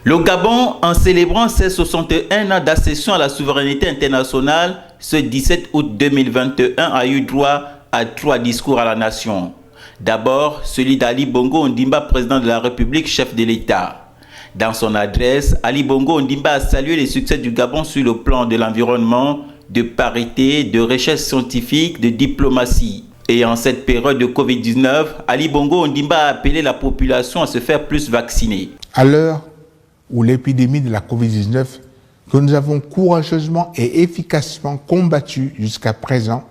Le Gabon, en célébrant ses 61 ans d'accession à la souveraineté internationale, ce 17 août 2021 a eu droit à 3 discours à la nation. D'abord, celui d'Ali Bongo Ondimba, président de la République, chef de l'État. Dans son adresse, Ali Bongo Ondimba a salué les succès du Gabon sur le plan de l'environnement, de parité, de recherche scientifique, de diplomatie. Et en cette période de Covid-19, Ali Bongo Ondimba a appelé la population à se faire plus vacciner. À l'heure où l'épidémie de la Covid-19, que nous avons courageusement et efficacement combattue jusqu'à présent,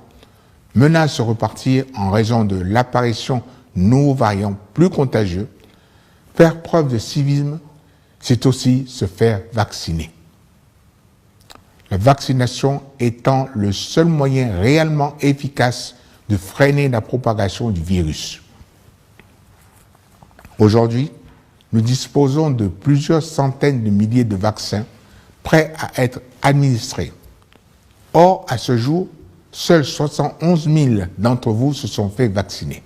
menace de repartir en raison de l'apparition de nouveaux variants plus contagieux, faire preuve de civisme, c'est aussi se faire vacciner. La vaccination étant le seul moyen réellement efficace de freiner la propagation du virus. Aujourd'hui, nous disposons de plusieurs centaines de milliers de vaccins prêts à être administrés. Or, à ce jour, seuls 71 000 d'entre vous se sont fait vacciner.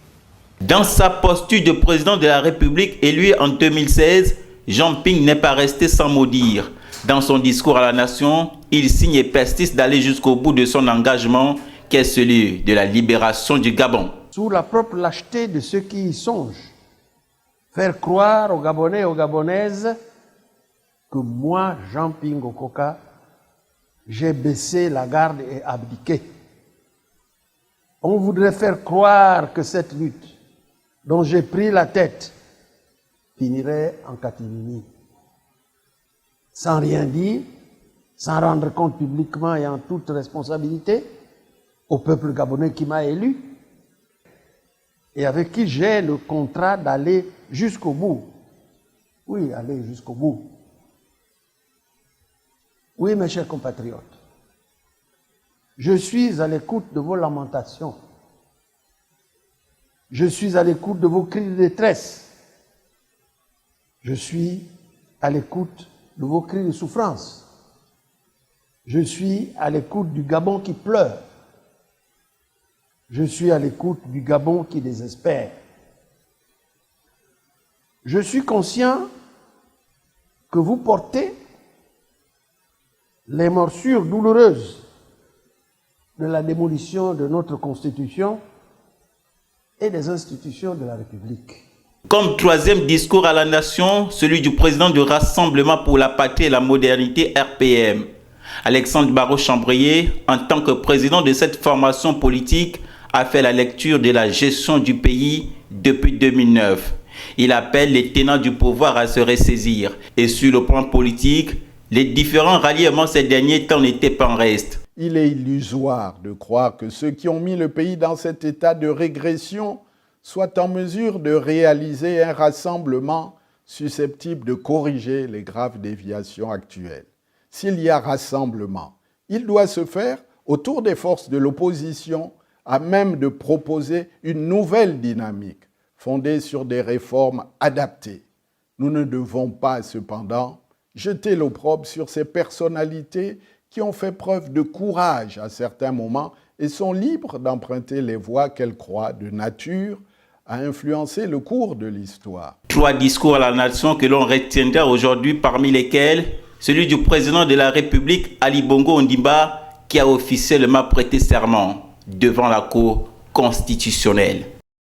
Dans sa posture de président de la République élu en 2016, Jean Ping n'est pas resté sans mot dire. Dans son discours à la nation, il signe et persiste d'aller jusqu'au bout de son engagement, qui est celui de la libération du Gabon. Sous la propre lâcheté de ceux qui y songent, faire croire aux Gabonais et aux Gabonaises que moi, Jean Ping Okoka, j'ai baissé la garde et abdiqué. On voudrait faire croire que cette lutte dont j'ai pris la tête finirait en catimini. Sans rien dire, sans rendre compte publiquement et en toute responsabilité au peuple gabonais qui m'a élu et avec qui j'ai le contrat d'aller jusqu'au bout. Oui, aller jusqu'au bout. Oui, mes chers compatriotes, je suis à l'écoute de vos lamentations. Je suis à l'écoute de vos cris de détresse. Je suis à l'écoute de vos cris de souffrance. Je suis à l'écoute du Gabon qui pleure. Je suis à l'écoute du Gabon qui désespère. Je suis conscient que vous portez les morsures douloureuses de la démolition de notre Constitution et des institutions de la République. Comme troisième discours à la nation, celui du président du Rassemblement pour la patrie et la modernité RPM. Alexandre Barrot-Chambrier, en tant que président de cette formation politique, a fait la lecture de la gestion du pays depuis 2009. Il appelle les tenants du pouvoir à se ressaisir. Et sur le plan politique, les différents ralliements ces derniers temps n'étaient pas en reste. Il est illusoire de croire que ceux qui ont mis le pays dans cet état de régression soient en mesure de réaliser un rassemblement susceptible de corriger les graves déviations actuelles. S'il y a rassemblement, il doit se faire autour des forces de l'opposition à même de proposer une nouvelle dynamique fondée sur des réformes adaptées. Nous ne devons pas, cependant, jeter l'opprobre sur ces personnalités qui ont fait preuve de courage à certains moments et sont libres d'emprunter les voies qu'elles croient de nature à influencer le cours de l'histoire. 3 discours à la nation que l'on retiendra aujourd'hui, parmi lesquels celui du président de la République, Ali Bongo Ondimba, qui a officiellement prêté serment devant la Cour constitutionnelle.